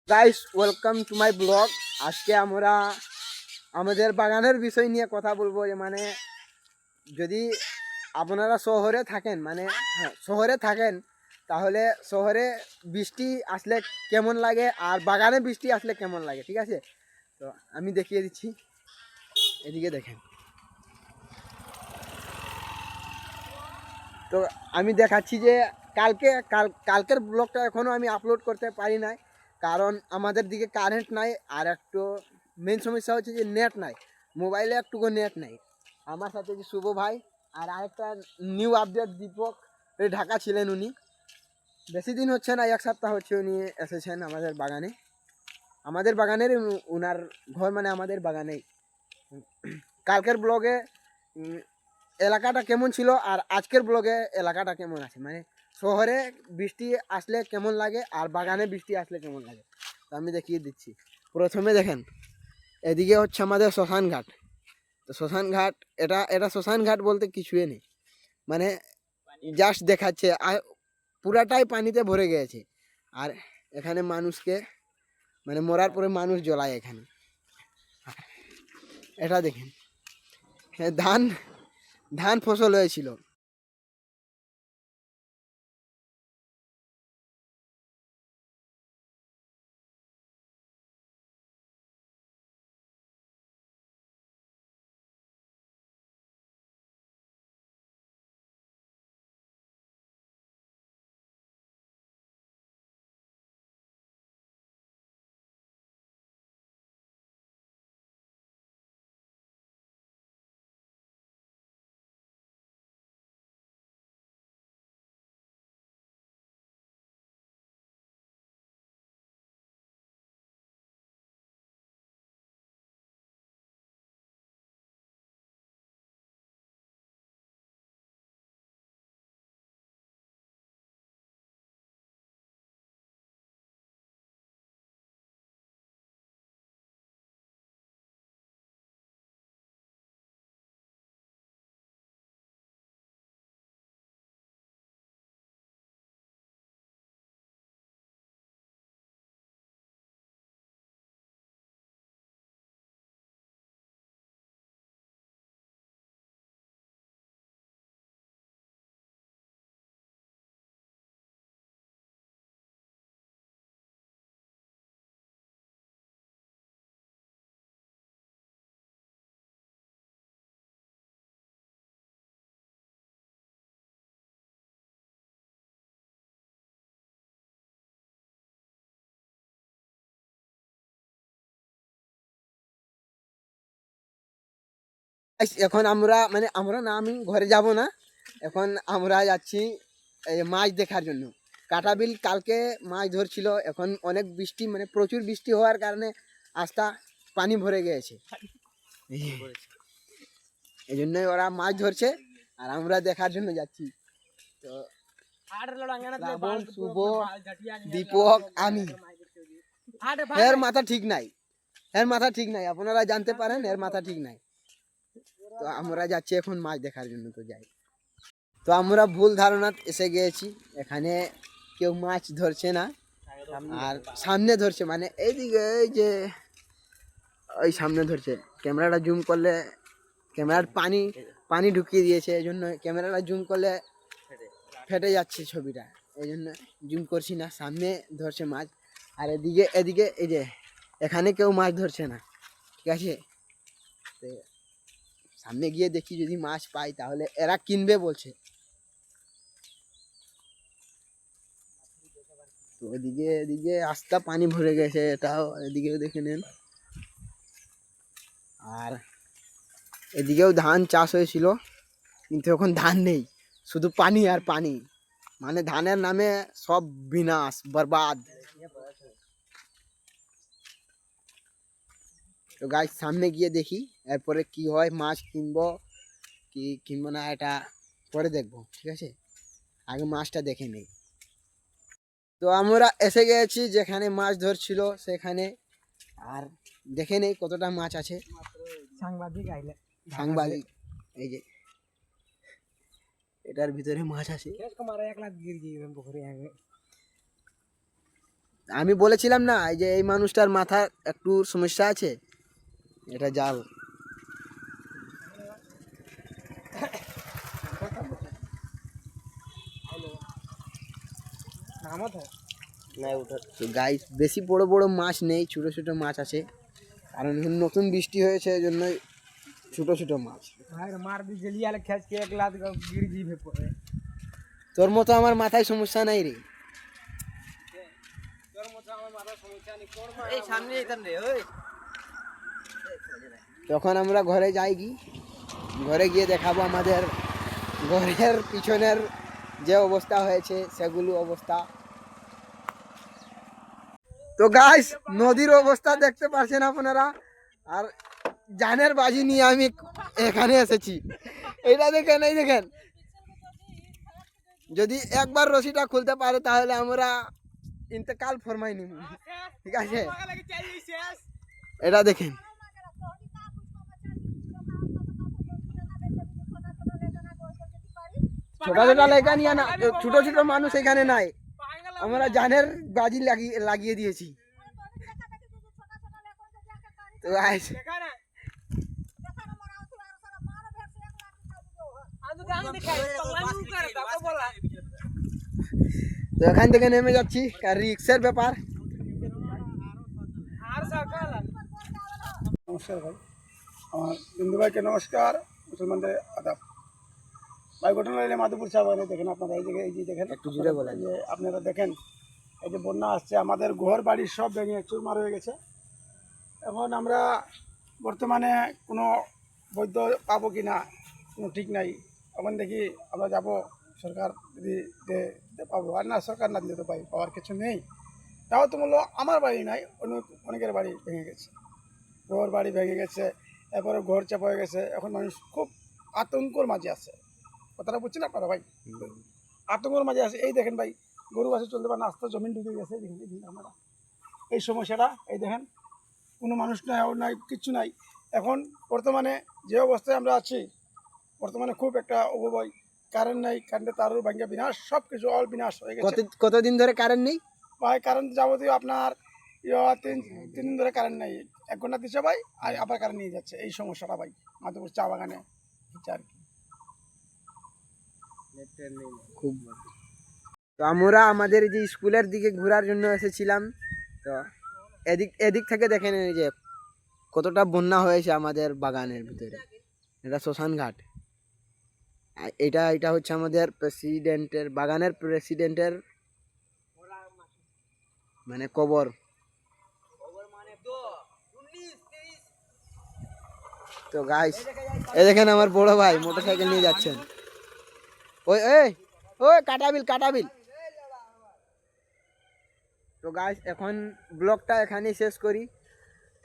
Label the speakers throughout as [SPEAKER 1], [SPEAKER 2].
[SPEAKER 1] Guys welcome to my blog. আজকে আমরা আমাদের বাগানের বিষয় নিয়ে কথা বলবো। মানে যদি আপনারা শহরে থাকেন, শহরে থাকেন, তাহলে শহরে বৃষ্টি আসলে কেমন লাগে আর বাগানে বৃষ্টি আসলে কেমন লাগে, ঠিক আছে? তো আমি দেখিয়ে দিচ্ছি, এদিকে দেখেন। তো আমি দেখাচ্ছি যে কালকের ব্লগটা এখনও আমি আপলোড করতে পারি নাই, কারণ আমাদের দিকে কারেন্ট নাই। আর একটু মেন সমস্যা হচ্ছে যে নেট নাই, মোবাইলে একটুকু নেট নাই। আমার সাথে যে শুভ ভাই আর আরেকটা নিউ আপডেট দীপক, ঢাকা ছিলেন উনি। বেশি দিন হচ্ছে না, এক সপ্তাহ হচ্ছে উনি এসেছেন আমাদের বাগানের উনার ঘর, মানে আমাদের বাগানেই। কালকের ব্লগে এলাকাটা কেমন ছিল আর আজকের ব্লগে এলাকাটা কেমন আছে, মানে শহরে বৃষ্টি আসলে কেমন লাগে আর বাগানে বৃষ্টি আসলে কেমন লাগে, তো আমি দেখিয়ে দিচ্ছি। প্রথমে দেখেন, এদিকে হচ্ছে আমাদের শ্মশান ঘাট। তো শ্মশান ঘাট, এটা এটা শ্মশান ঘাট বলতে কিছুই নেই, মানে জাস্ট দেখাচ্ছে, আর পুরাটাই পানিতে ভরে গিয়েছে। আর এখানে মানুষকে, মানে মরার পরে মানুষ জ্বলায় এখানে। এটা দেখেন, হ্যাঁ, ধান ধান ফসল হয়েছিল। এখন আমরা, মানে আমরা না, আমি ঘরে যাব না, এখন আমরা যাচ্ছি এই মাছ দেখার জন্য। কাঁটাবিল কালকে মাছ ধরছিল, এখন অনেক বৃষ্টি, মানে প্রচুর বৃষ্টি হওয়ার কারণে আস্থা পানি ভরে গিয়েছে, এই জন্যই ওরা মাছ ধরছে আর আমরা দেখার জন্য যাচ্ছি। তো শ্রাবণ, শুভ, দীপক, আমি, এর মাথা ঠিক নাই, আপনারা জানতে পারেন, এর মাথা ঠিক নাই। তো আমরা যাচ্ছি এখন মাছ দেখার জন্য। তো যাই, তো আমরা ভুল ধারণা এসে গিয়েছি, এখানে কেউ মাছ ধরছে না, আর সামনে ধরছে, মানে এইদিকে, এই যে ওই সামনে ধরছে। ক্যামেরাটা জুম করলে, ক্যামেরার পানি পানি ঢুকিয়ে দিয়েছে, এই জন্য ক্যামেরাটা জুম করলে ফেটে যাচ্ছে ছবিটা, এই জন্য জুম করছি না। সামনে ধরছে মাছ, আর এদিকে এদিকে এই যে এখানে কেউ মাছ ধরছে না, ঠিক আছে? তো সামনে গিয়ে দেখি, যদি মাছ পাই তাহলে এরা কিনবে বলছে। তো এদিকে এদিকে আস্তা পানি ভরে গেছে, এটাও এদিকেও দেখে নেন। আর এদিকেও ধান চাষ হয়েছিল, কিন্তু এখন ধান নেই, শুধু পানি আর পানি, মানে ধানের নামে সব বিনাশ বরবাদ। তো গাছ সামনে গিয়ে দেখি, এরপরে কি হয়, মাছ কিনবো কি কিনবো না এটা পরে দেখবো, ঠিক আছে? আগে মাছটা দেখে নেই। তো আমরা এসে গেছি যেখানে মাছ ধরছিল সেখানে, আর দেখে নেই কতটা মাছ আছে। সাংবাদিক, এই যে এটার ভিতরে মাছ আছে। আমি বলেছিলাম না এই যে এই মানুষটার মাথা একটু সমস্যা আছে, এটা জাল। তো গাইস বেশি বড় বড় মাছ নেই, ছোট ছোট মাছ আছে, কারণ এখন নতুন বৃষ্টি হয়েছে এই জন্যই ছোট ছোট মাছ। তোর মতো আমার মাথায় সমস্যা নাই রে। তখন আমরা ঘরে যাই, কি ঘরে গিয়ে দেখাবো আমাদের ঘরের পিছনের যে অবস্থা হয়েছে সেগুলো অবস্থা। তো গাইস নদীর অবস্থা দেখতে পাচ্ছেন আপনারা, আর জানের বাজি নিয়ে আমি এখানে এসেছি। এইটা দেখেন, এই দেখেন, যদি একবার রশিটা খুলতে পারে তাহলে আমরা ইন্তেকাল ফরমাই নিব, ঠিক আছে? এটা দেখেন, ছোট ছোট লেখা নিয়ে না, ছোট ছোট মানুষ এখানে নাই, আমরা জানের বাজি লাগিয়ে দিয়েছি। তো গাইস তো এখান থেকে নেমে যাচ্ছি, আর রিক্সের ব্যাপার।
[SPEAKER 2] নমস্কার ভাই, আমার বিন্দু ভাইকে নমস্কার, মুসলমানদের আদাব। ভাই ঘটনা এলে মাধবপুর চা বাগানে দেখেন আপনারা, এই জায়গায় এই যে দেখেন,
[SPEAKER 1] একটু জুড়ে বলেন।
[SPEAKER 2] যে আপনারা দেখেন এই যে বন্যা আসছে, আমাদের ঘর বাড়ি সব ভেঙে চুরমার হয়ে গেছে। এখন আমরা বর্তমানে কোনো বৈধ পাবো কি না কোনো ঠিক নাই। এখন দেখি আমরা যাব, সরকার যদি পাবো, আর না সরকার না দিলে তো পাই পাওয়ার কিছু নেই। তাও তো বললো আমার বাড়ি নাই, অনেকের বাড়ি ভেঙে গেছে, ঘর বাড়ি ভেঙে গেছে, এরপরে ঘর চাপা হয়ে গেছে। এখন মানুষ খুব আতঙ্কর মাঝে আছে, কথাটা বুঝছেন আপনারা ভাই? আতঙ্কর মাঝে আছে। এই দেখেন ভাই, গরু বাসে চলতে পারে, রাস্তা জমিন ঢুকে গেছে, দেখেন আপনারা এই সমস্যাটা। এই দেখেন কোনো মানুষ নাই, আর নাই, কিচ্ছু নাই। এখন বর্তমানে যে অবস্থায় আমরা আছি, বর্তমানে খুব একটা অবভয়, কারেন্ট নাই, কারেন্টের তারও ভাঙ্গা বিনাশ, সব কিছু অল বিনাশ হয়ে গেছে।
[SPEAKER 1] কতদিন ধরে কারেন্ট নেই
[SPEAKER 2] ভাই? কারেন্ট যাবতীয় আপনার তিন দিন ধরে কারেন্ট নেই, 1 ঘন্টা দিচ্ছে ভাই, আর আবার কারেন্ট নিয়ে যাচ্ছে। এই সমস্যাটা ভাই মাধবপুর চা বাগানে হচ্ছে আর কি।
[SPEAKER 1] খুব। তো আমরা আমাদের যে স্কুলের দিকে ঘোরার জন্য এসেছিলাম, তো এদিক থেকে দেখেন এই যে কতটা বন্যা হয়েছে আমাদের বাগানের ভিতরে। এটা শ্মশান ঘাট, এটা হচ্ছে আমাদের প্রেসিডেন্টের বাগানের প্রেসিডেন্টের মানে কবর। তো গাইস এই দেখেন আমার বড় ভাই মোটরসাইকেল নিয়ে যাচ্ছেন। ওই ওই ওই কাটাবিল। তো গাইস এখন ব্লগটা এখানেই শেষ করি।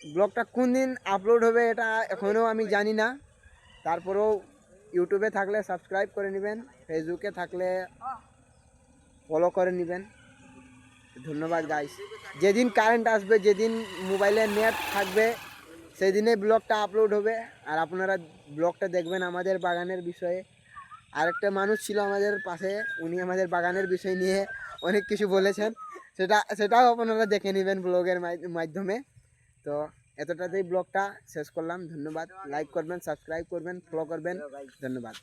[SPEAKER 1] ব্লগটা কোন দিন আপলোড হবে এটা এখনও আমি জানি না, তারপরেও ইউটিউবে থাকলে সাবস্ক্রাইব করে নেবেন, ফেসবুকে থাকলে ফলো করে নেবেন। ধন্যবাদ গাইস। যেদিন কারেন্ট আসবে, যেদিন মোবাইলে নেট থাকবে, সেই দিনে ব্লগটা আপলোড হবে, আর আপনারা ব্লগটা দেখবেন আমাদের বাগানের বিষয়ে। আরেকটা মানুষ ছিল আমাদের পাশে, উনি আমাদের বাগানের বিষয় নিয়ে অনেক কিছু বলেছেন, সেটাও আপনারা দেখে নেবেন ব্লগের মাধ্যমে। তো এতটাতেই ব্লগটা শেষ করলাম। ধন্যবাদ। লাইক করবেন, সাবস্ক্রাইব করবেন, ফলো করবেন। ধন্যবাদ।